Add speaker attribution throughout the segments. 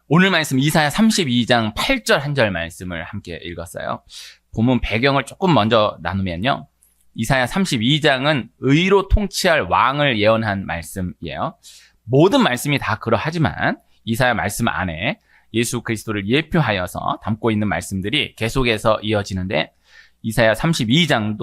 Speaker 1: 오늘 말씀 이사야 32장 8절 한 절 말씀을 함께 읽었어요. 본문 배경을 조금 먼저 나누면요. 이사야 32장은 의로 통치할 왕을 예언한 말씀이에요. 모든 말씀이 다 그러하지만 이사야 말씀 안에 예수 그리스도를 예표하여서 담고 있는 말씀들이 계속해서 이어지는데 이사야 32장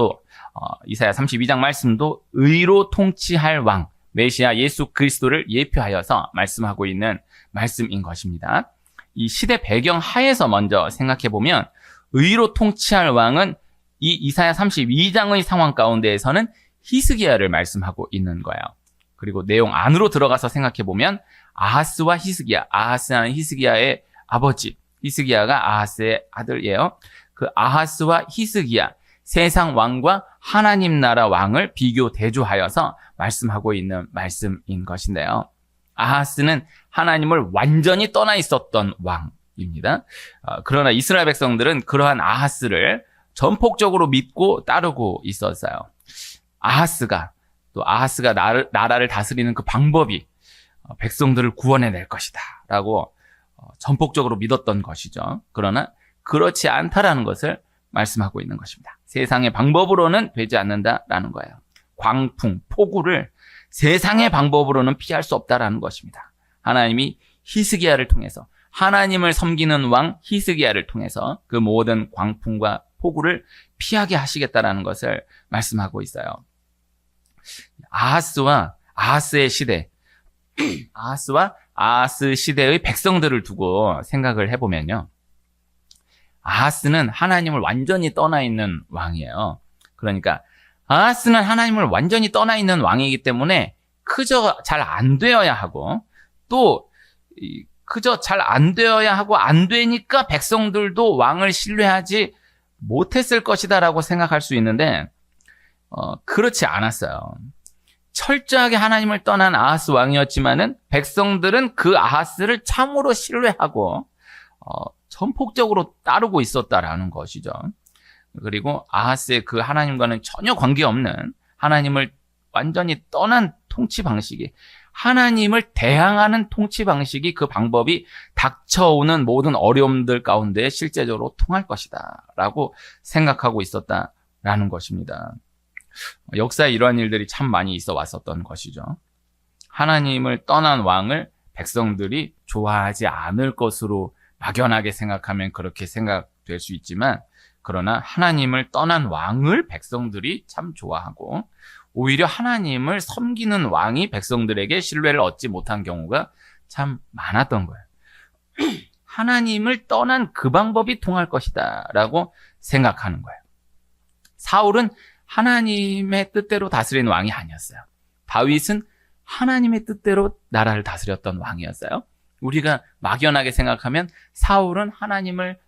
Speaker 1: 말씀도 의로 통치할 왕, 메시아 예수 그리스도를 예표하여서 말씀하고 있는 말씀인 것입니다. 이 시대 배경 하에서 먼저 생각해 보면 의로 통치할 왕은 이 이사야 32장의 상황 가운데에서는 히스기야를 말씀하고 있는 거예요. 그리고 내용 안으로 들어가서 생각해 보면 아하스와 히스기야, 아하스는 히스기야의 아버지, 히스기야가 아하스의 아들이에요. 그 아하스와 히스기야, 세상 왕과 하나님 나라 왕을 비교 대조하여서 말씀하고 있는 말씀인 것인데요. 아하스는 하나님을 완전히 떠나 있었던 왕입니다. 그러나 이스라엘 백성들은 그러한 아하스를 전폭적으로 믿고 따르고 있었어요. 아하스가 나라를 다스리는 그 방법이 백성들을 구원해낼 것이다 라고 전폭적으로 믿었던 것이죠. 그러나 그렇지 않다라는 것을 말씀하고 있는 것입니다. 세상의 방법으로는 되지 않는다라는 거예요. 광풍, 폭우를 세상의 방법으로는 피할 수 없다라는 것입니다. 하나님이 히스기야를 통해서 하나님을 섬기는 왕 히스기야를 통해서 그 모든 광풍과 폭우를 피하게 하시겠다라는 것을 말씀하고 있어요. 아하스와 아하스의 시대, 아하스와 아하스 시대의 백성들을 두고 생각을 해보면요. 아하스는 하나님을 완전히 떠나 있는 왕이에요. 그러니까 아하스는 하나님을 완전히 떠나 있는 왕이기 때문에 그저 잘 안 되어야 하고 또 그저 잘 안 되어야 하고 안 되니까 백성들도 왕을 신뢰하지 못했을 것이다라고 생각할 수 있는데 그렇지 않았어요. 철저하게 하나님을 떠난 아하스 왕이었지만은 백성들은 그 아하스를 참으로 신뢰하고 전폭적으로 따르고 있었다라는 것이죠. 그리고 아하스의 그 하나님과는 전혀 관계없는 하나님을 완전히 떠난 통치 방식이 하나님을 대항하는 통치 방식이 그 방법이 닥쳐오는 모든 어려움들 가운데 실제적으로 통할 것이다 라고 생각하고 있었다라는 것입니다. 역사에 이러한 일들이 참 많이 있어 왔었던 것이죠. 하나님을 떠난 왕을 백성들이 좋아하지 않을 것으로 막연하게 생각하면 그렇게 생각될 수 있지만 그러나 하나님을 떠난 왕을 백성들이 참 좋아하고 오히려 하나님을 섬기는 왕이 백성들에게 신뢰를 얻지 못한 경우가 참 많았던 거예요. 하나님을 떠난 그 방법이 통할 것이다 라고 생각하는 거예요. 사울은 하나님의 뜻대로 다스리는 왕이 아니었어요. 다윗은 하나님의 뜻대로 나라를 다스렸던 왕이었어요. 우리가 막연하게 생각하면 사울은 하나님을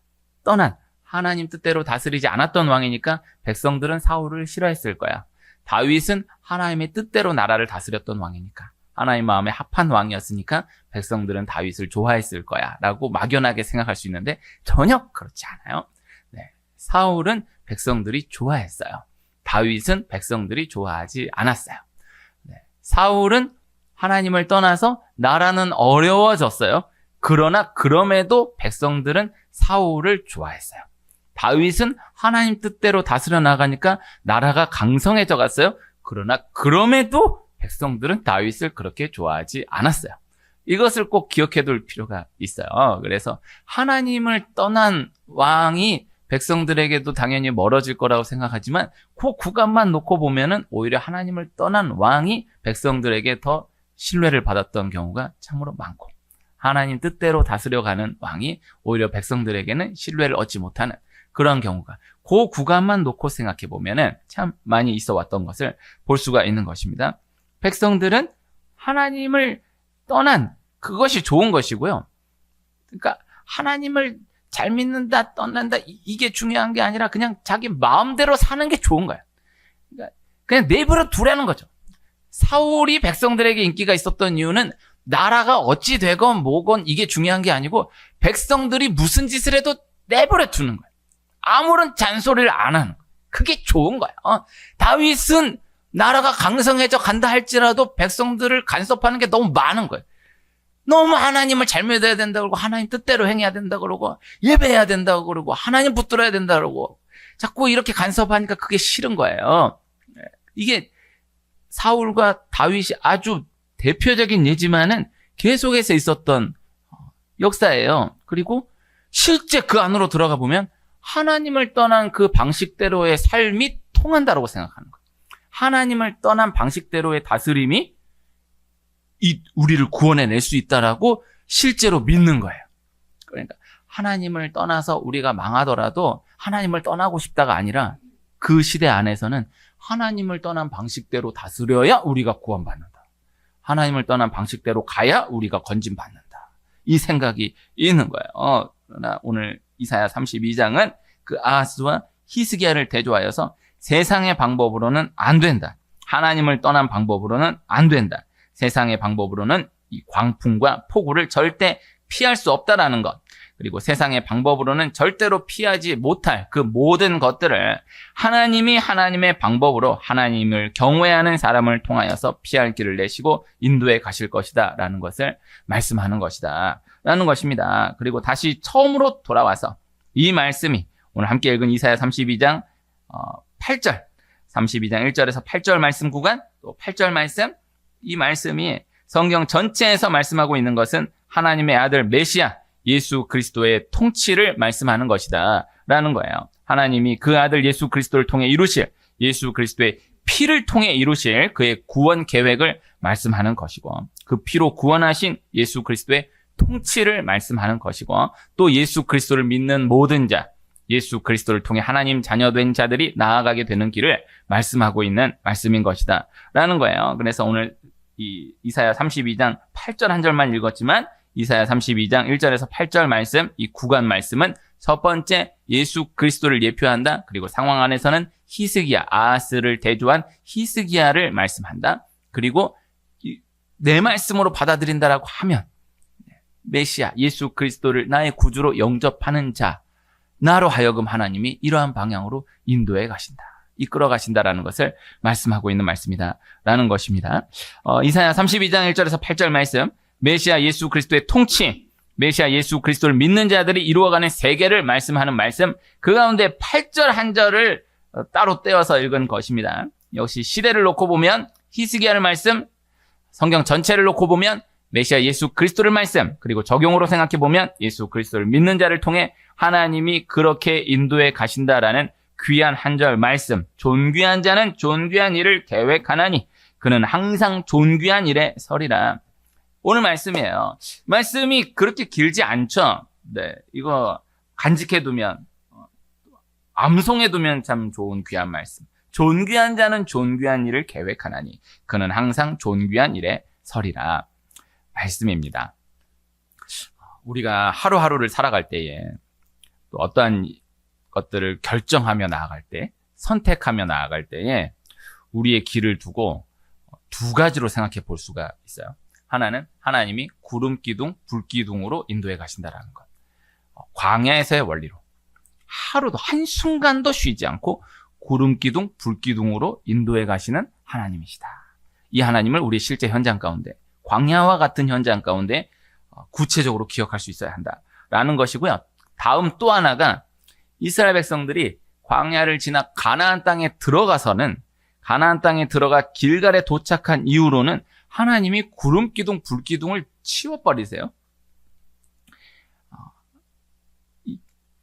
Speaker 1: 떠난 하나님 뜻대로 다스리지 않았던 왕이니까 백성들은 사울을 싫어했을 거야. 다윗은 하나님의 뜻대로 나라를 다스렸던 왕이니까 하나님 마음에 합한 왕이었으니까 백성들은 다윗을 좋아했을 거야 라고 막연하게 생각할 수 있는데 전혀 그렇지 않아요. 네, 사울은 백성들이 좋아했어요. 다윗은 백성들이 좋아하지 않았어요. 네, 사울은 하나님을 떠나서 나라는 어려워졌어요. 그러나 그럼에도 백성들은 사울을 좋아했어요. 다윗은 하나님 뜻대로 다스려 나가니까 나라가 강성해져 갔어요. 그러나 그럼에도 백성들은 다윗을 그렇게 좋아하지 않았어요. 이것을 꼭 기억해 둘 필요가 있어요. 그래서 하나님을 떠난 왕이 백성들에게도 당연히 멀어질 거라고 생각하지만 그 구간만 놓고 보면은 오히려 하나님을 떠난 왕이 백성들에게 더 신뢰를 받았던 경우가 참으로 많고 하나님 뜻대로 다스려가는 왕이 오히려 백성들에게는 신뢰를 얻지 못하는 그런 경우가 그 구간만 놓고 생각해 보면은 참 많이 있어 왔던 것을 볼 수가 있는 것입니다. 백성들은 하나님을 떠난 그것이 좋은 것이고요. 그러니까 하나님을 잘 믿는다, 떠난다 이게 중요한 게 아니라 그냥 자기 마음대로 사는 게 좋은 거예요. 그러니까 그냥 내버려 두라는 거죠. 사울이 백성들에게 인기가 있었던 이유는 나라가 어찌 되건 뭐건 이게 중요한 게 아니고 백성들이 무슨 짓을 해도 내버려 두는 거예요. 아무런 잔소리를 안 하는 거예요. 그게 좋은 거예요. 다윗은 나라가 강성해져 간다 할지라도 백성들을 간섭하는 게 너무 많은 거예요. 너무 하나님을 잘 믿어야 된다 그러고 하나님 뜻대로 행해야 된다 그러고 예배해야 된다 그러고 하나님 붙들어야 된다 그러고 자꾸 이렇게 간섭하니까 그게 싫은 거예요. 이게 사울과 다윗이 아주 대표적인 예지만은 계속해서 있었던 역사예요. 그리고 실제 그 안으로 들어가 보면 하나님을 떠난 그 방식대로의 삶이 통한다라고 생각하는 거예요. 하나님을 떠난 방식대로의 다스림이 우리를 구원해낼 수 있다라고 실제로 믿는 거예요. 그러니까 하나님을 떠나서 우리가 망하더라도 하나님을 떠나고 싶다가 아니라 그 시대 안에서는 하나님을 떠난 방식대로 다스려야 우리가 구원받는다. 하나님을 떠난 방식대로 가야 우리가 건진받는다. 이 생각이 있는 거예요. 그러나 오늘 이사야 32장은 그 아하스와 히스기야를 대조하여서 세상의 방법으로는 안 된다. 하나님을 떠난 방법으로는 안 된다. 세상의 방법으로는 이 광풍과 폭우를 절대 피할 수 없다라는 것. 그리고 세상의 방법으로는 절대로 피하지 못할 그 모든 것들을 하나님이 하나님의 방법으로 하나님을 경외하는 사람을 통하여서 피할 길을 내시고 인도해 가실 것이다 라는 것을 말씀하는 것이다 라는 것입니다. 그리고 다시 처음으로 돌아와서 이 말씀이 오늘 함께 읽은 이사야 32장 8절 32장 1절에서 8절 말씀 구간 또 8절 말씀 이 말씀이 성경 전체에서 말씀하고 있는 것은 하나님의 아들 메시아 예수 그리스도의 통치를 말씀하는 것이다 라는 거예요. 하나님이 그 아들 예수 그리스도를 통해 이루실 예수 그리스도의 피를 통해 이루실 그의 구원 계획을 말씀하는 것이고 그 피로 구원하신 예수 그리스도의 통치를 말씀하는 것이고 또 예수 그리스도를 믿는 모든 자 예수 그리스도를 통해 하나님 자녀된 자들이 나아가게 되는 길을 말씀하고 있는 말씀인 것이다 라는 거예요. 그래서 오늘 이 이사야 32장 8절 한 절만 읽었지만 이사야 32장 1절에서 8절 말씀, 이 구간 말씀은 첫 번째 예수 그리스도를 예표한다. 그리고 상황 안에서는 히스기야, 아하스를 대조한 히스기야를 말씀한다. 그리고 내 말씀으로 받아들인다라고 하면 메시아, 예수 그리스도를 나의 구주로 영접하는 자, 나로 하여금 하나님이 이러한 방향으로 인도해 가신다. 이끌어 가신다라는 것을 말씀하고 있는 말씀이다. 라는 것입니다. 이사야 32장 1절에서 8절 말씀, 메시아 예수 그리스도의 통치, 메시아 예수 그리스도를 믿는 자들이 이루어가는 세계를 말씀하는 말씀, 그 가운데 8절 한 절을 따로 떼어서 읽은 것입니다. 역시 시대를 놓고 보면 히스기야를 말씀, 성경 전체를 놓고 보면 메시아 예수 그리스도를 말씀, 그리고 적용으로 생각해 보면 예수 그리스도를 믿는 자를 통해 하나님이 그렇게 인도해 가신다라는 귀한 한 절 말씀, 존귀한 자는 존귀한 일을 계획하나니 그는 항상 존귀한 일에 서리라. 오늘 말씀이에요. 말씀이 그렇게 길지 않죠. 네, 이거 간직해두면, 암송해두면 참 좋은 귀한 말씀. 존귀한 자는 존귀한 일을 계획하나니 그는 항상 존귀한 일에 서리라. 말씀입니다. 우리가 하루하루를 살아갈 때에 또 어떠한 것들을 결정하며 나아갈 때, 선택하며 나아갈 때에 우리의 길을 두고 두 가지로 생각해 볼 수가 있어요. 하나는 하나님이 구름 기둥, 불 기둥으로 인도해 가신다라는 것. 광야에서의 원리로 하루도 한순간도 쉬지 않고 구름 기둥, 불 기둥으로 인도해 가시는 하나님이시다. 이 하나님을 우리 실제 현장 가운데, 광야와 같은 현장 가운데 구체적으로 기억할 수 있어야 한다라는 것이고요. 다음 또 하나가 이스라엘 백성들이 광야를 지나 가나안 땅에 들어가서는 가나안 땅에 들어가 길갈에 도착한 이후로는 하나님이 구름 기둥, 불 기둥을 치워버리세요.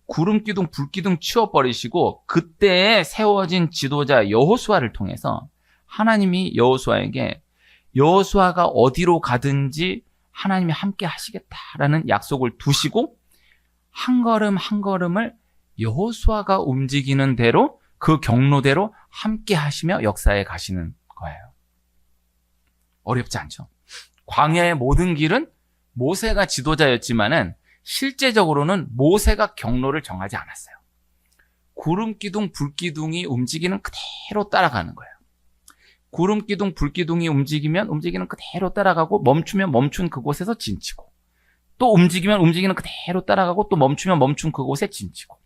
Speaker 1: 구름 기둥, 불 기둥 치워버리시고 그때에 세워진 지도자 여호수아를 통해서 하나님이 여호수아에게 여호수아가 어디로 가든지 하나님이 함께 하시겠다라는 약속을 두시고 한 걸음 한 걸음을 여호수아가 움직이는 대로 그 경로대로 함께 하시며 역사에 가시는 거예요. 어렵지 않죠? 광야의 모든 길은 모세가 지도자였지만은 실제적으로는 모세가 경로를 정하지 않았어요. 구름 기둥, 불 기둥이 움직이는 그대로 따라가는 거예요. 구름 기둥, 불 기둥이 움직이면 움직이는 그대로 따라가고 멈추면 멈춘 그곳에서 진치고 또 움직이면 움직이는 그대로 따라가고 또 멈추면 멈춘 그곳에 진치고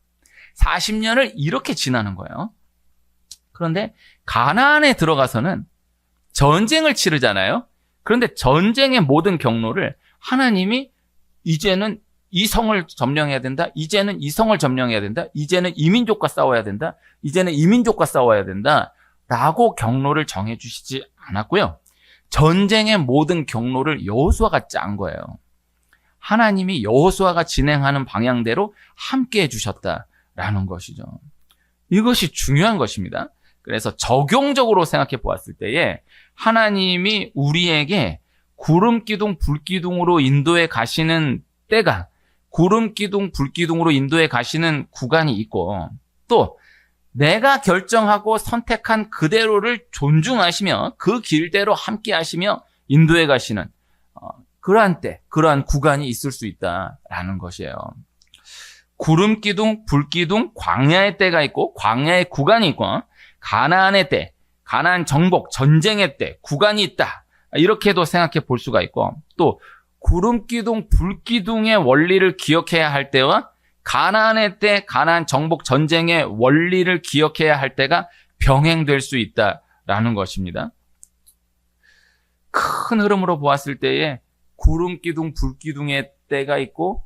Speaker 1: 40년을 이렇게 지나는 거예요. 그런데 가나안에 들어가서는 전쟁을 치르잖아요. 그런데 전쟁의 모든 경로를 하나님이 이제는 이 성을 점령해야 된다. 이제는 이 성을 점령해야 된다. 이제는 이 민족과 싸워야 된다. 이제는 이 민족과 싸워야 된다. 라고 경로를 정해주시지 않았고요. 전쟁의 모든 경로를 여호수아가 짠 거예요. 하나님이 여호수아가 진행하는 방향대로 함께 해주셨다라는 것이죠. 이것이 중요한 것입니다. 그래서 적용적으로 생각해 보았을 때에 하나님이 우리에게 구름 기둥, 불 기둥으로 인도해 가시는 때가, 구름 기둥, 불 기둥으로 인도해 가시는 구간이 있고, 또 내가 결정하고 선택한 그대로를 존중하시며 그 길대로 함께 하시며 인도해 가시는 그러한 때, 그러한 구간이 있을 수 있다라는 것이에요. 구름 기둥, 불 기둥, 광야의 때가 있고 광야의 구간이 있고 가나안의 때, 가나안 정복, 전쟁의 때, 구간이 있다. 이렇게도 생각해 볼 수가 있고, 또 구름 기둥, 불 기둥의 원리를 기억해야 할 때와 가나안의 때, 가나안 정복 전쟁의 원리를 기억해야 할 때가 병행될 수 있다라는 것입니다. 큰 흐름으로 보았을 때에 구름 기둥, 불 기둥의 때가 있고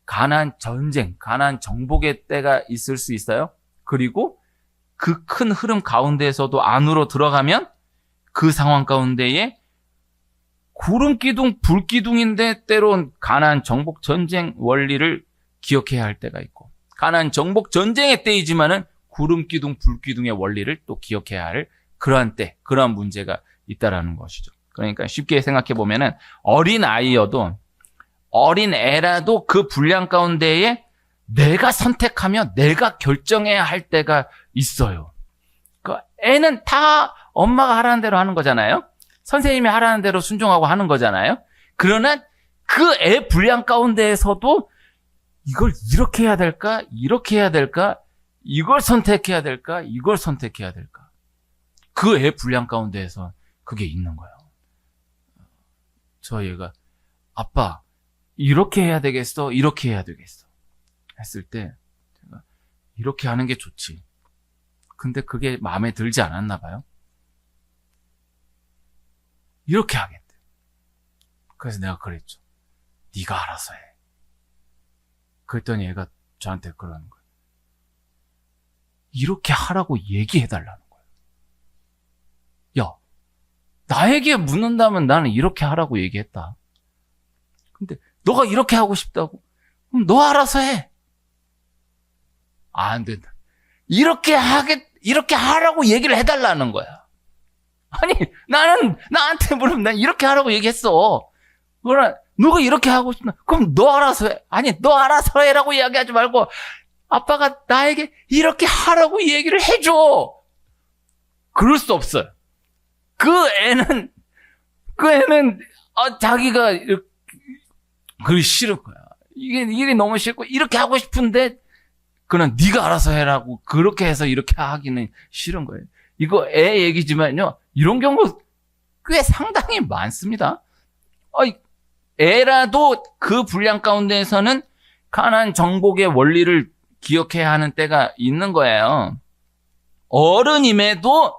Speaker 1: 가나안 전쟁, 가나안 정복의 때가 있을 수 있어요. 그리고 그 큰 흐름 가운데에서도 안으로 들어가면 그 상황 가운데에 구름 기둥, 불 기둥인데 때론 가나안 정복 전쟁 원리를 기억해야 할 때가 있고, 가나안 정복 전쟁의 때이지만은 구름 기둥, 불 기둥의 원리를 또 기억해야 할 그러한 때, 그러한 문제가 있다라는 것이죠. 그러니까 쉽게 생각해 보면은 어린 아이여도, 어린 애라도 그 분량 가운데에 내가 선택하며 내가 결정해야 할 때가 있어요. 그 애는 다 엄마가 하라는 대로 하는 거잖아요. 선생님이 하라는 대로 순종하고 하는 거잖아요. 그러나 그 애 분량 가운데에서도 이걸 이렇게 해야 될까? 이렇게 해야 될까? 이걸 선택해야 될까? 이걸 선택해야 될까? 그 애 분량 가운데에서 그게 있는 거예요. 저 얘가 아빠 이렇게 해야 되겠어? 이렇게 해야 되겠어? 했을 때 제가 이렇게 하는 게 좋지. 근데 그게 마음에 들지 않았나 봐요. 이렇게 하겠대. 그래서 내가 그랬죠. 네가 알아서 해. 그랬더니 얘가 저한테 그러는 거예요. 이렇게 하라고 얘기해달라는 거예요. 야, 나에게 묻는다면 나는 이렇게 하라고 얘기했다. 근데 너가 이렇게 하고 싶다고? 그럼 너 알아서 해. 안 된다. 이렇게 하라고 얘기를 해달라는 거야. 아니, 나는 나한테 물으면 난 이렇게 하라고 얘기했어. 그러나 너가 이렇게 하고 싶나? 그럼 너 알아서 해. 아니, 너 알아서 해라고 이야기하지 말고 아빠가 나에게 이렇게 하라고 얘기를 해줘. 그럴 수 없어요. 그 애는 자기가 그게 싫은 거야. 이게 너무 싫고 이렇게 하고 싶은데 그냥 네가 알아서 해라고 그렇게 해서 이렇게 하기는 싫은 거예요. 이거 애 얘기지만요. 이런 경우 꽤 상당히 많습니다. 애라도 그 분량 가운데에서는 가나안 정복의 원리를 기억해야 하는 때가 있는 거예요. 어른임에도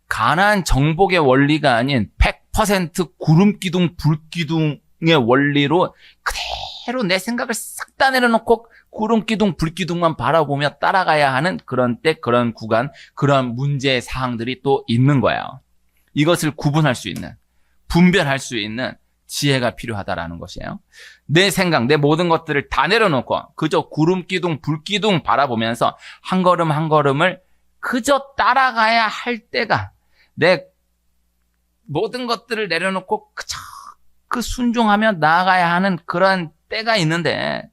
Speaker 1: 가나안 정복의 원리가 아닌 100% 구름기둥, 불기둥의 원리로 그대로 내 생각을 싹 다 내려놓고 구름기둥, 불기둥만 바라보며 따라가야 하는 그런 때, 그런 구간, 그런 문제 사항들이 또 있는 거예요. 이것을 구분할 수 있는, 분별할 수 있는 지혜가 필요하다라는 것이에요. 내 생각, 내 모든 것들을 다 내려놓고 그저 구름기둥, 불기둥 바라보면서 한 걸음 한 걸음을 그저 따라가야 할 때가, 내 모든 것들을 내려놓고 그저 그 순종하며 나아가야 하는 그러한 때가 있는데,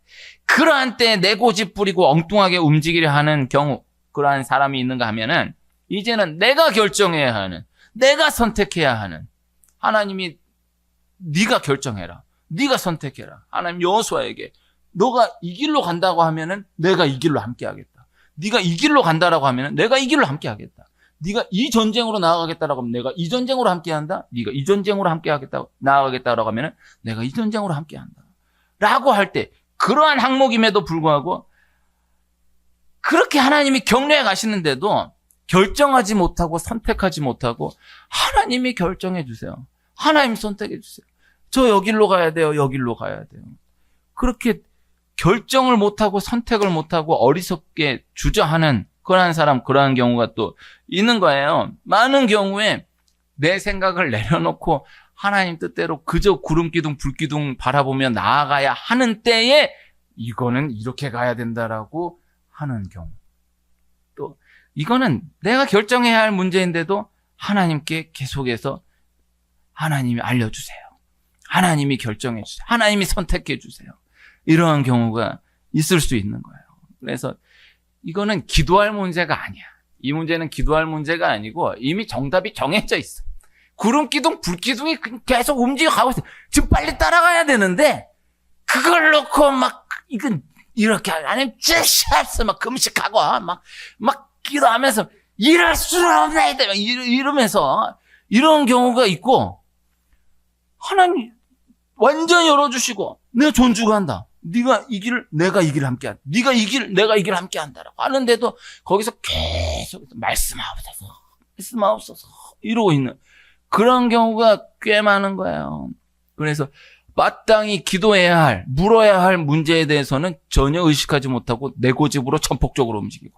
Speaker 1: 그러한 때에 내 고집 부리고 엉뚱하게 움직이려 하는 경우, 그러한 사람이 있는가 하면은 이제는 내가 결정해야 하는, 내가 선택해야 하는, 하나님이 네가 결정해라, 네가 선택해라. 하나님 여호수아에게 너가 이 길로 간다고 하면은 내가 이 길로 함께 하겠다. 네가 이 길로 간다라고 하면은 내가 이 길로 함께 하겠다. 네가 이 전쟁으로 나아가겠다라고 하면 내가 이 전쟁으로 함께 한다. 네가 이 전쟁으로 함께 하겠다, 나아가겠다라고 하면은 내가 이 전쟁으로 함께 한다. 라고 할 때, 그러한 항목임에도 불구하고 그렇게 하나님이 격려해 가시는데도 결정하지 못하고 선택하지 못하고 하나님이 결정해 주세요. 하나님 선택해 주세요. 저 여길로 가야 돼요. 여길로 가야 돼요. 그렇게 결정을 못하고 선택을 못하고 어리석게 주저하는 그러한 사람, 그러한 경우가 또 있는 거예요. 많은 경우에 내 생각을 내려놓고 하나님 뜻대로 그저 구름기둥 불기둥 바라보며 나아가야 하는 때에 이거는 이렇게 가야 된다라고 하는 경우. 또 이거는 내가 결정해야 할 문제인데도 하나님께 계속해서 하나님이 알려주세요. 하나님이 결정해 주세요. 하나님이 선택해 주세요. 이러한 경우가 있을 수 있는 거예요. 그래서 이거는 기도할 문제가 아니야. 이 문제는 기도할 문제가 아니고 이미 정답이 정해져 있어. 구름기둥, 불기둥이 계속 움직여가고 있어. 지금 빨리 따라가야 되는데 그걸 놓고 막 이건 이렇게 아니면 쯔샤스 막 금식하고 막 기도하면서 이럴 수는 없나 이러면서 이런 경우가 있고 하나님 완전히 열어주시고 내가 존중한다. 네가 이 길을 내가 이 길을 함께한다. 네가 이 길 내가 이 길을 함께한다라고 하는데도 거기서 계속 말씀하옵소서 이러고 있는 그런 경우가 꽤 많은 거예요. 그래서 마땅히 기도해야 할, 물어야 할 문제에 대해서는 전혀 의식하지 못하고 내 고집으로 전폭적으로 움직이고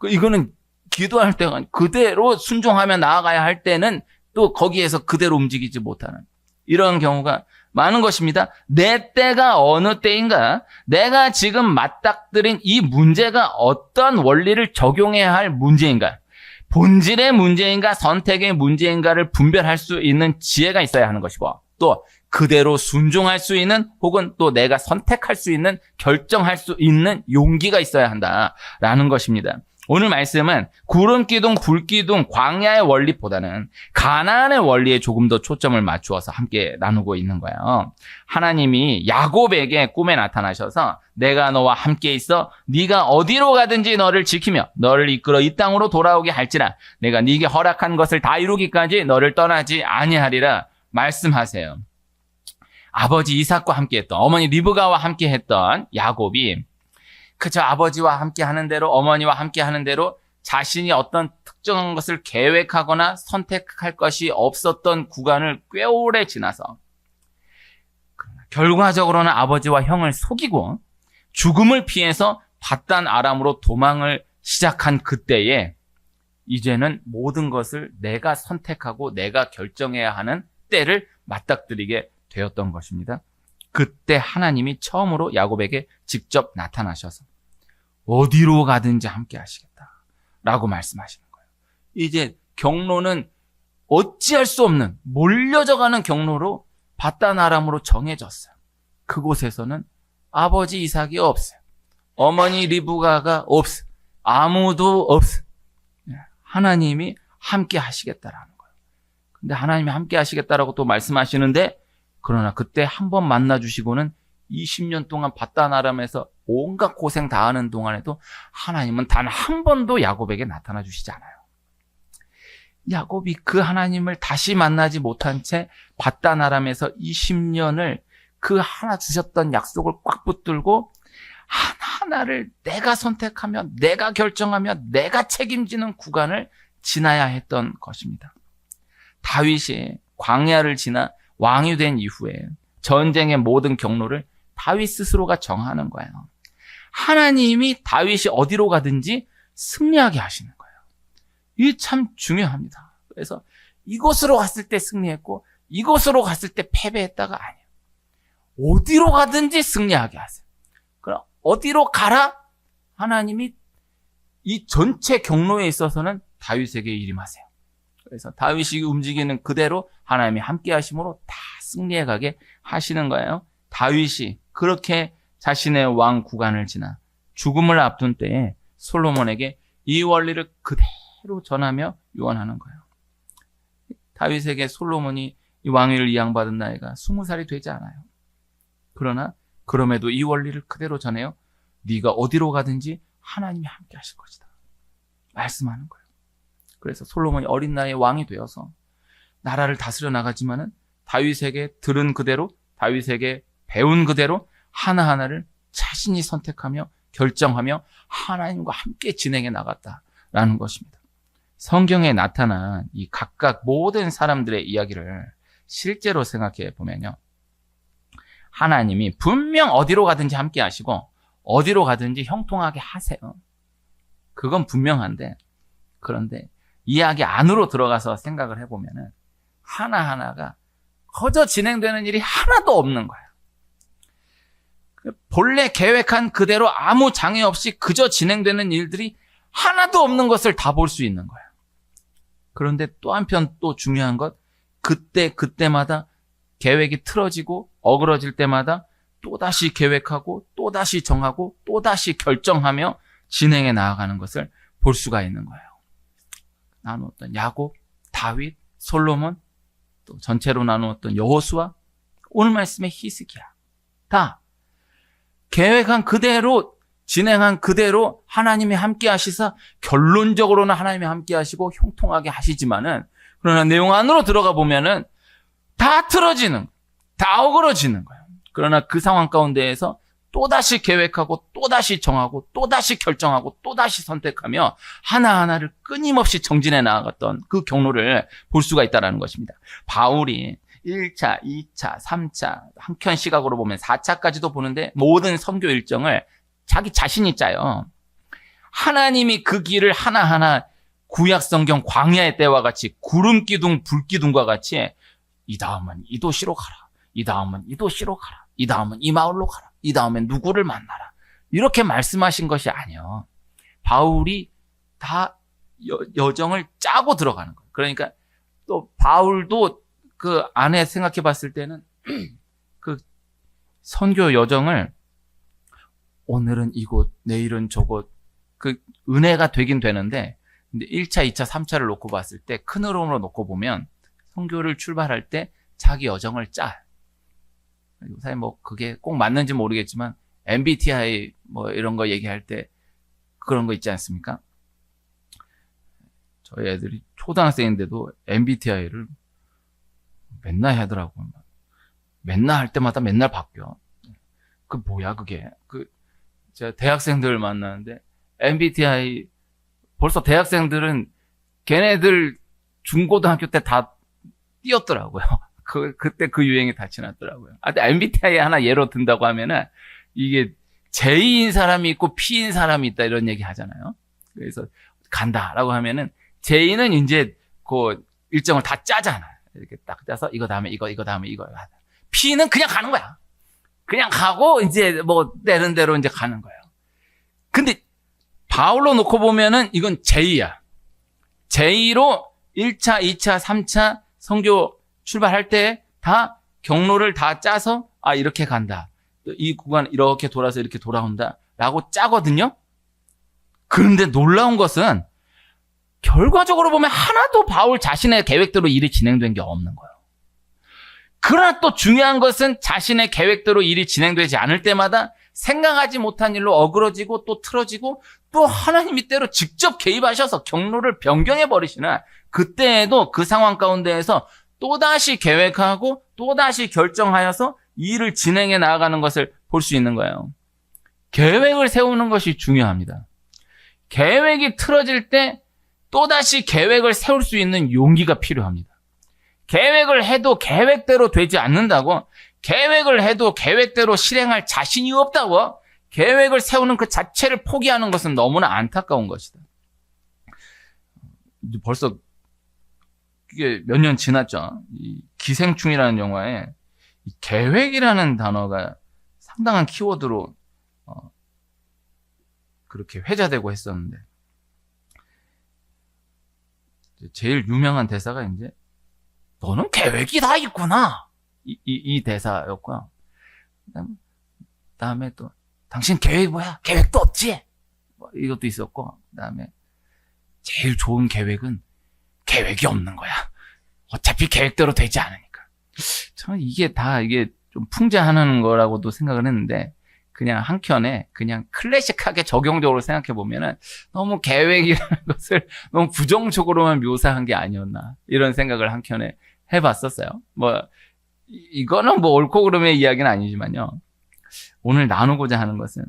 Speaker 1: 이거는 기도할 때가 아니고 그대로 순종하며 나아가야 할 때는 또 거기에서 그대로 움직이지 못하는 이런 경우가 많은 것입니다. 내 때가 어느 때인가? 내가 지금 맞닥뜨린 이 문제가 어떤 원리를 적용해야 할 문제인가? 본질의 문제인가 선택의 문제인가를 분별할 수 있는 지혜가 있어야 하는 것이고 또 그대로 순종할 수 있는 혹은 또 내가 선택할 수 있는 결정할 수 있는 용기가 있어야 한다라는 것입니다. 오늘 말씀은 구름기둥, 불기둥, 광야의 원리보다는 가나안의 원리에 조금 더 초점을 맞추어서 함께 나누고 있는 거예요. 하나님이 야곱에게 꿈에 나타나셔서 내가 너와 함께 있어 네가 어디로 가든지 너를 지키며 너를 이끌어 이 땅으로 돌아오게 할지라 내가 네게 허락한 것을 다 이루기까지 너를 떠나지 아니하리라 말씀하세요. 아버지 이삭과 함께했던 어머니 리브가와 함께했던 야곱이 그저 아버지와 함께 하는 대로 어머니와 함께 하는 대로 자신이 어떤 특정한 것을 계획하거나 선택할 것이 없었던 구간을 꽤 오래 지나서 결과적으로는 아버지와 형을 속이고 죽음을 피해서 밧단 아람으로 도망을 시작한 그때에 이제는 모든 것을 내가 선택하고 내가 결정해야 하는 때를 맞닥뜨리게 되었던 것입니다. 그때 하나님이 처음으로 야곱에게 직접 나타나셔서 어디로 가든지 함께 하시겠다라고 말씀하시는 거예요. 이제 경로는 어찌할 수 없는 몰려져가는 경로로 밧단 아람으로 정해졌어요. 그곳에서는 아버지 이삭이 없어요. 어머니 리브가가 없어요. 아무도 없어요. 하나님이 함께 하시겠다라는 거예요. 근데 하나님이 함께 하시겠다라고 또 말씀하시는데 그러나 그때 한 번 만나주시고는 20년 동안 밧단 아람에서 온갖 고생 다 하는 동안에도 하나님은 단 한 번도 야곱에게 나타나 주시지 않아요. 야곱이 그 하나님을 다시 만나지 못한 채 밧단 아람에서 20년을 그 하나 주셨던 약속을 꽉 붙들고 하나하나를 내가 선택하며 내가 결정하며 내가 책임지는 구간을 지나야 했던 것입니다. 다윗이 광야를 지나 왕이 된 이후에 전쟁의 모든 경로를 다윗 스스로가 정하는 거예요. 하나님이 다윗이 어디로 가든지 승리하게 하시는 거예요. 이게 참 중요합니다. 그래서 이곳으로 갔을 때 승리했고 이곳으로 갔을 때 패배했다가 아니에요. 어디로 가든지 승리하게 하세요. 그럼 어디로 가라? 하나님이 이 전체 경로에 있어서는 다윗에게 일임하세요. 그래서 다윗이 움직이는 그대로 하나님이 함께 하심으로 다 승리해 가게 하시는 거예요. 다윗이 그렇게 자신의 왕 구간을 지나 죽음을 앞둔 때에 솔로몬에게 이 원리를 그대로 전하며 유언하는 거예요. 다윗에게 솔로몬이 이 왕위를 이양받은 나이가 20살이 되지 않아요. 그러나 그럼에도 이 원리를 그대로 전해요. 네가 어디로 가든지 하나님이 함께 하실 것이다. 말씀하는 거예요. 그래서 솔로몬이 어린 나이에 왕이 되어서 나라를 다스려 나가지만은 다윗에게 들은 그대로, 다윗에게 배운 그대로 하나하나를 자신이 선택하며 결정하며 하나님과 함께 진행해 나갔다라는 것입니다. 성경에 나타난 이 각각 모든 사람들의 이야기를 실제로 생각해 보면요. 하나님이 분명 어디로 가든지 함께 하시고 어디로 가든지 형통하게 하세요. 그건 분명한데, 그런데 이야기 안으로 들어가서 생각을 해보면은 하나하나가 거저 진행되는 일이 하나도 없는 거예요. 본래 계획한 그대로 아무 장애 없이 그저 진행되는 일들이 하나도 없는 것을 다 볼 수 있는 거예요. 그런데 또 한편 또 중요한 것, 그때마다 계획이 틀어지고 어그러질 때마다 또다시 계획하고 또다시 정하고 또다시 결정하며 진행해 나아가는 것을 볼 수가 있는 거예요. 나누었던 야곱, 다윗, 솔로몬, 또 전체로 나누었던 여호수아, 오늘 말씀의 히스기야. 다 계획한 그대로 진행한 그대로 하나님이 함께 하시사 결론적으로는 하나님이 함께 하시고 형통하게 하시지만은, 그러나 내용 안으로 들어가 보면은 다 틀어지는, 다 어그러지는 거예요. 그러나 그 상황 가운데에서 또다시 계획하고 또다시 정하고 또다시 결정하고 또다시 선택하며 하나하나를 끊임없이 정진해 나아갔던 그 경로를 볼 수가 있다는 것입니다. 바울이 1차, 2차, 3차, 한편 시각으로 보면 4차까지도 보는데 모든 선교 일정을 자기 자신이 짜요. 하나님이 그 길을 하나하나 구약성경 광야의 때와 같이 구름기둥, 불기둥과 같이 이 다음은 이 도시로 가라, 이 다음은 이 도시로 가라, 이 다음은 이 마을로 가라, 이 다음엔 누구를 만나라, 이렇게 말씀하신 것이 아니에요. 바울이 다 여정을 짜고 들어가는 거예요. 그러니까 또 바울도 그 안에 생각해 봤을 때는 그 선교 여정을 오늘은 이곳, 내일은 저곳, 그 은혜가 되긴 되는데, 근데 1차, 2차, 3차를 놓고 봤을 때, 큰 흐름으로 놓고 보면 선교를 출발할 때 자기 여정을 짜. 요새 뭐 그게 꼭 맞는지 모르겠지만 MBTI 뭐 이런 거 얘기할 때 그런 거 있지 않습니까? 저희 애들이 초등학생인데도 MBTI를 맨날 하더라고요. 맨날 할 때마다 맨날 바뀌어. 그 뭐야 그게? 제가 대학생들 만나는데 MBTI, 벌써 대학생들은 걔네들 중고등학교 때 다 띄었더라고요. 그때 그 유행이 다 지났더라고요. MBTI 하나 예로 든다고 하면은 이게 J인 사람이 있고 P인 사람이 있다 이런 얘기 하잖아요. 그래서 간다라고 하면은 J는 이제 그 일정을 다 짜잖아. 이렇게 딱 짜서 이거 다음에 이거 다음에 이거. P는 그냥 가는 거야. 그냥 가고 이제 뭐 되는 대로 이제 가는 거예요. 근데 바울로 놓고 보면은 이건 J야. J로 1차, 2차, 3차 선교 출발할 때 다 경로를 다 짜서 이렇게 간다. 이 구간 이렇게 돌아서 이렇게 돌아온다. 라고 짜거든요. 그런데 놀라운 것은 결과적으로 보면 하나도 바울 자신의 계획대로 일이 진행된 게 없는 거예요. 그러나 또 중요한 것은 자신의 계획대로 일이 진행되지 않을 때마다 생각하지 못한 일로 어그러지고 또 틀어지고 또 하나님이 때로 직접 개입하셔서 경로를 변경해 버리시는, 그때에도 그 상황 가운데에서 또다시 계획하고 또다시 결정하여서 일을 진행해 나아가는 것을 볼 수 있는 거예요. 계획을 세우는 것이 중요합니다. 계획이 틀어질 때 또다시 계획을 세울 수 있는 용기가 필요합니다. 계획을 해도 계획대로 되지 않는다고, 계획을 해도 계획대로 실행할 자신이 없다고 계획을 세우는 그 자체를 포기하는 것은 너무나 안타까운 것이다. 벌써 이게 몇 년 지났죠. 이 기생충이라는 영화에 이 계획이라는 단어가 상당한 키워드로 그렇게 회자되고 했었는데, 제일 유명한 대사가 이제 너는 계획이 다 있구나, 이 대사였고요. 그다음에 또 당신 계획이 뭐야? 계획도 없지? 뭐 이것도 있었고, 그다음에 제일 좋은 계획은 계획이 없는 거야. 어차피 계획대로 되지 않으니까. 저는 이게 좀 풍자하는 거라고도 생각을 했는데, 그냥 한켠에 그냥 클래식하게 적용적으로 생각해 보면은 너무 계획이라는 것을 너무 부정적으로만 묘사한 게 아니었나, 이런 생각을 한켠에 해봤었어요. 이거는 옳고 그름의 이야기는 아니지만요. 오늘 나누고자 하는 것은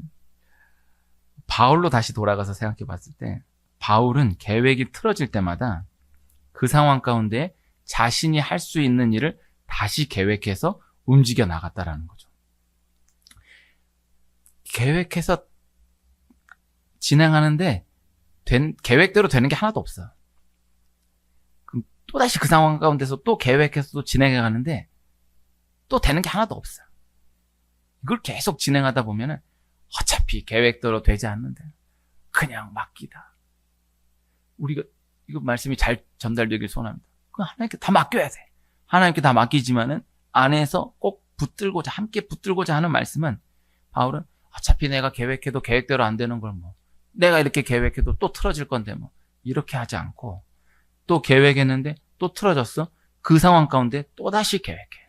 Speaker 1: 바울로 다시 돌아가서 생각해 봤을 때, 바울은 계획이 틀어질 때마다 그 상황 가운데 자신이 할 수 있는 일을 다시 계획해서 움직여 나갔다라는 거죠. 계획해서 진행하는데 계획대로 되는 게 하나도 없어. 그럼 또다시 그 상황 가운데서 또 계획해서 또 진행해 가는데 또 되는 게 하나도 없어. 이걸 계속 진행하다 보면은 어차피 계획대로 되지 않는데 그냥 맡기다. 우리가 이거 말씀이 잘 전달되길 소원합니다. 그거 하나님께 다 맡겨야 돼. 하나님께 다 맡기지만은 안에서 꼭 함께 붙들고자 하는 말씀은 바울은 어차피 내가 계획해도 계획대로 안 되는 걸 뭐 내가 이렇게 계획해도 또 틀어질 건데 뭐 이렇게 하지 않고 또 계획했는데 또 틀어졌어. 그 상황 가운데 또다시 계획해.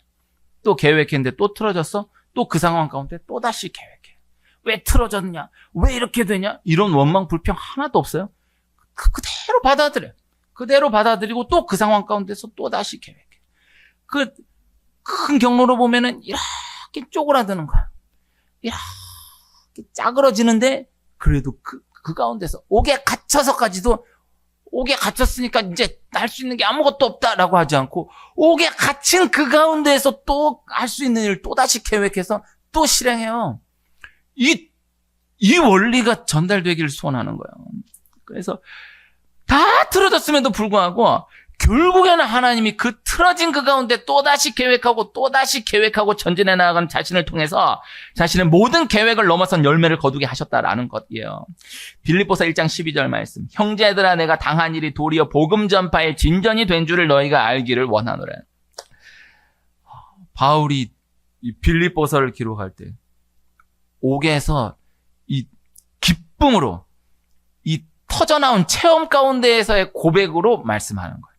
Speaker 1: 또 계획했는데 또 틀어졌어. 또 그 상황 가운데 또다시 계획해. 왜 틀어졌냐? 왜 이렇게 되냐? 이런 원망 불평 하나도 없어요. 그대로 받아들여. 그대로 받아들이고 또 그 상황 가운데서 또다시 계획해. 그 큰 경로로 보면은 이렇게 쪼그라드는 거야. 이렇게 짜그러지는데 그래도 그 가운데서 옥에 갇혔으니까 이제 할 수 있는 게 아무것도 없다라고 하지 않고 옥에 갇힌 그 가운데에서 또 할 수 있는 일을 또다시 계획해서 또 실행해요. 이 원리가 전달되기를 소원하는 거예요. 그래서 다 틀어졌음에도 불구하고 결국에는 하나님이 그 틀어진 그 가운데 또다시 계획하고 전진해 나아가는 자신을 통해서 자신의 모든 계획을 넘어선 열매를 거두게 하셨다라는 것이에요. 빌립보서 1장 12절 말씀. 형제들아 내가 당한 일이 도리어 복음 전파의 진전이 된 줄을 너희가 알기를 원하노라. 바울이 이 빌립보서를 기록할 때 옥에서 이 기쁨으로 이 터져나온 체험 가운데에서의 고백으로 말씀하는 거예요.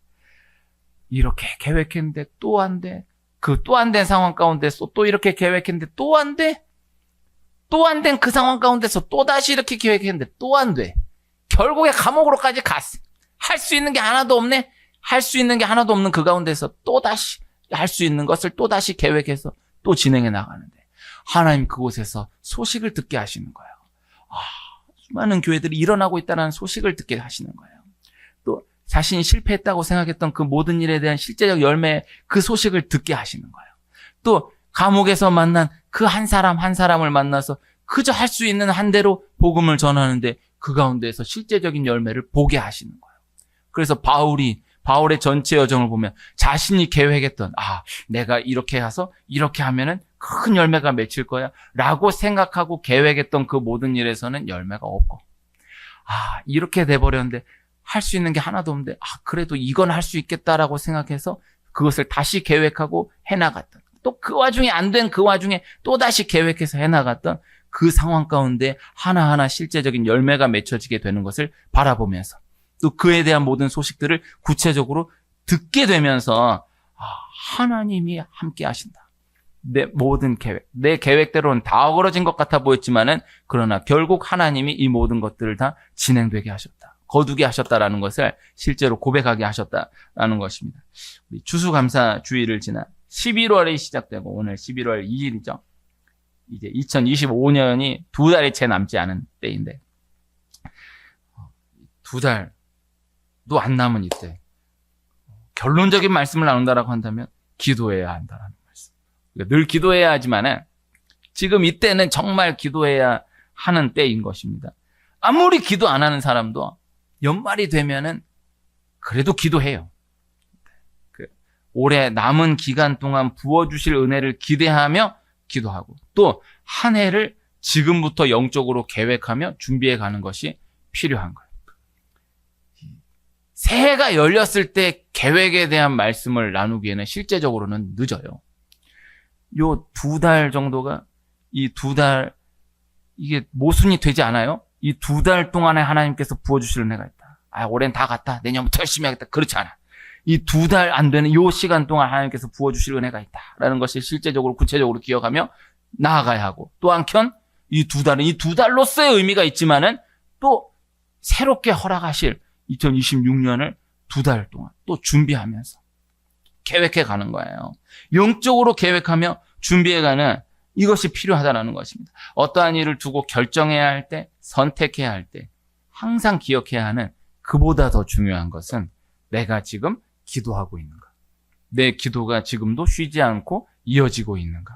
Speaker 1: 이렇게 계획했는데 또 안 돼. 그 또 안 된 상황 가운데서 또 이렇게 계획했는데 또 안 돼. 또 안 된 그 상황 가운데서 또 다시 이렇게 계획했는데 또 안 돼. 결국에 감옥으로까지 갔어. 할 수 있는 게 하나도 없네. 할 수 있는 게 하나도 없는 그 가운데서 또 다시 할 수 있는 것을 또 다시 계획해서 또 진행해 나가는데 하나님 그곳에서 소식을 듣게 하시는 거예요. 수많은 교회들이 일어나고 있다는 소식을 듣게 하시는 거예요. 또 자신이 실패했다고 생각했던 그 모든 일에 대한 실제적 열매 그 소식을 듣게 하시는 거예요. 또 감옥에서 만난 그 한 사람을 만나서 그저 할 수 있는 한 대로 복음을 전하는데 그 가운데에서 실제적인 열매를 보게 하시는 거예요. 그래서 바울의 전체 여정을 보면 자신이 계획했던 내가 이렇게 해서 이렇게 하면은 큰 열매가 맺힐 거야 라고 생각하고 계획했던 그 모든 일에서는 열매가 없고 이렇게 돼버렸는데 할 수 있는 게 하나도 없는데 그래도 이건 할 수 있겠다라고 생각해서 그것을 다시 계획하고 해나갔던 또 그 와중에 안 된 그 와중에 또 다시 계획해서 해나갔던 그 상황 가운데 하나하나 실제적인 열매가 맺혀지게 되는 것을 바라보면서 또 그에 대한 모든 소식들을 구체적으로 듣게 되면서 하나님이 함께 하신다. 내 모든 계획, 내 계획대로는 다 어그러진 것 같아 보였지만은 그러나 결국 하나님이 이 모든 것들을 다 진행되게 하셨다. 거두게 하셨다라는 것을 실제로 고백하게 하셨다라는 것입니다. 우리 추수감사 주일을 지나 11월이 시작되고 오늘 11월 2일이죠. 이제 2025년이 2달이 채 남지 않은 때인데 2달도 안 남은 이때 결론적인 말씀을 나눈다라고 한다면 기도해야 한다라는 말씀. 늘 기도해야 하지만은 지금 이때는 정말 기도해야 하는 때인 것입니다. 아무리 기도 안 하는 사람도 연말이 되면은 그래도 기도해요. 올해 남은 기간 동안 부어주실 은혜를 기대하며 기도하고 또 한 해를 지금부터 영적으로 계획하며 준비해 가는 것이 필요한 거예요. 새해가 열렸을 때 계획에 대한 말씀을 나누기에는 실제적으로는 늦어요. 요 2달 정도가 이 2달 이게 모순이 되지 않아요? 이 2달 동안에 하나님께서 부어주실 은혜가 있다. 올해는 다 갔다. 내년부터 열심히 하겠다. 그렇지 않아. 이 2달 안 되는 요 시간 동안 하나님께서 부어주실 은혜가 있다라는 것을 실제적으로 구체적으로 기억하며 나아가야 하고 또 한편 이 2달은 이 2달로서의 의미가 있지만은 또 새롭게 허락하실 2026년을 2달 동안 또 준비하면서 계획해 가는 거예요. 영적으로 계획하며 준비해가는 이것이 필요하다는 것입니다. 어떠한 일을 두고 결정해야 할 때, 선택해야 할 때 항상 기억해야 하는 그보다 더 중요한 것은 내가 지금 기도하고 있는가? 내 기도가 지금도 쉬지 않고 이어지고 있는가?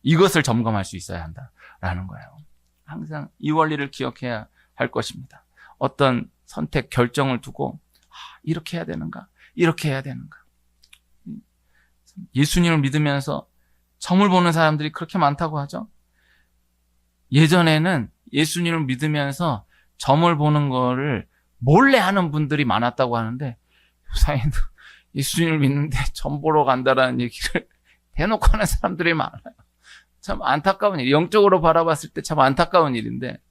Speaker 1: 이것을 점검할 수 있어야 한다라는 거예요. 항상 이 원리를 기억해야 할 것입니다. 어떤 선택, 결정을 두고 이렇게 해야 되는가? 이렇게 해야 되는가? 예수님을 믿으면서 점을 보는 사람들이 그렇게 많다고 하죠. 예전에는 예수님을 믿으면서 점을 보는 거를 몰래 하는 분들이 많았다고 하는데 요새는 예수님을 믿는데 점 보러 간다라는 얘기를 대놓고 하는 사람들이 많아요. 참 안타까운 일, 영적으로 바라봤을 때 참 안타까운 일인데,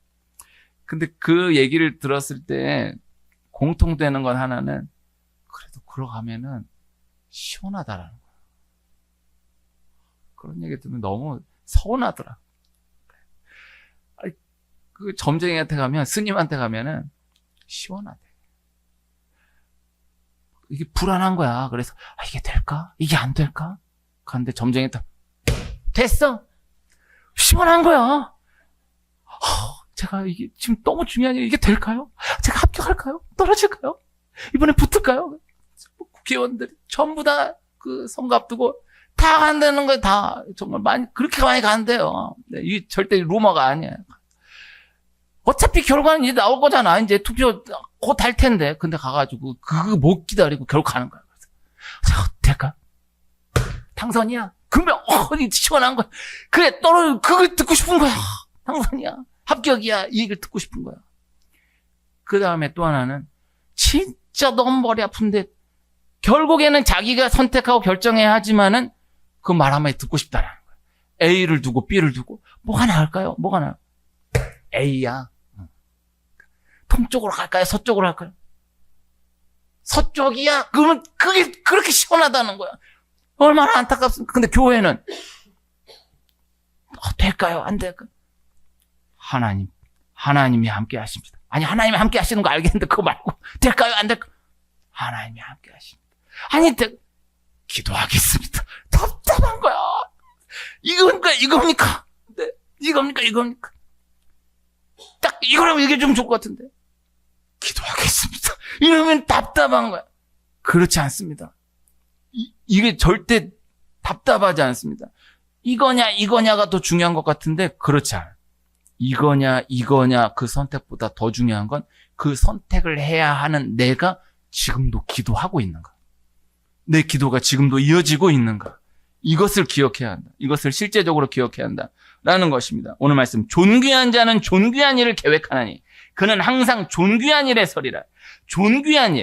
Speaker 1: 근데 그 얘기를 들었을 때 공통되는 건 하나는, 그래도 그러가면은 시원하다라는 거야. 그런 얘기 들으면 너무 서운하더라. 그 점쟁이한테 가면, 스님한테 가면은 시원하대. 이게 불안한 거야. 그래서 이게 될까? 이게 안 될까? 그런데 점쟁이한테 됐어. 시원한 거야. 제가 이게 지금 너무 중요한 일, 이게 될까요? 제가 합격할까요? 떨어질까요? 이번에 붙을까요? 국회의원들이 전부 다 그 선거 앞두고 다 간다는 거예요. 다 정말 그렇게 많이 간대요. 네, 이게 절대 루머가 아니에요. 어차피 결과는 이제 나올 거잖아. 이제 투표 곧 할 텐데. 근데 가가지고 그거 못 기다리고 결국 가는 거야. 그래서 될까? 당선이야. 그러면 시원한 거야. 그래 그걸 듣고 싶은 거야. 당선이야. 합격이야. 이 얘기를 듣고 싶은 거야. 그 다음에 또 하나는 진짜 너무 머리 아픈데 결국에는 자기가 선택하고 결정해야 하지만은 그 말 한마디 듣고 싶다라는 거야. A를 두고 B를 두고 뭐가 나을까요? 뭐가 나을? A야. 동쪽으로 갈까요? 서쪽으로 갈까요? 서쪽이야? 그러면 그게 그렇게 시원하다는 거야. 얼마나 안타깝습니까? 근데 교회는 될까요? 안 될까요? 하나님이 함께 하십니다. 아니, 하나님이 함께 하시는 거 알겠는데 그거 말고 될까요? 안 될까요? 하나님이 함께 하십니다. 아니, 기도하겠습니다. 답답한 거야. 이겁니까? 네. 이겁니까? 딱 이거라고 얘기해 주면 좋을 것 같은데. 기도하겠습니다. 이러면 답답한 거야. 그렇지 않습니다. 이게 절대 답답하지 않습니다. 이거냐가 더 중요한 것 같은데 그렇지 않아요. 이거냐 그 선택보다 더 중요한 건 그 선택을 해야 하는 내가 지금도 기도하고 있는가. 내 기도가 지금도 이어지고 있는가. 이것을 기억해야 한다. 이것을 실제적으로 기억해야 한다라는 것입니다. 오늘 말씀, 존귀한 자는 존귀한 일을 계획하나니 그는 항상 존귀한 일에 서리라. 존귀한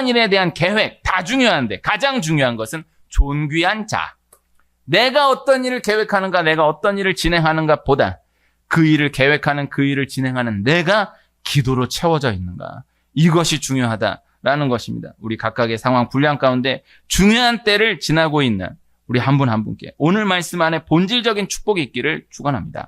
Speaker 1: 일에 대한 계획 다 중요한데 가장 중요한 것은 존귀한 자. 내가 어떤 일을 계획하는가, 내가 어떤 일을 진행하는가 보다 그 일을 계획하는, 그 일을 진행하는 내가 기도로 채워져 있는가. 이것이 중요하다라는 것입니다. 우리 각각의 상황 분량 가운데 중요한 때를 지나고 있는 우리 한 분 한 분께 오늘 말씀 안에 본질적인 축복이 있기를 축원합니다.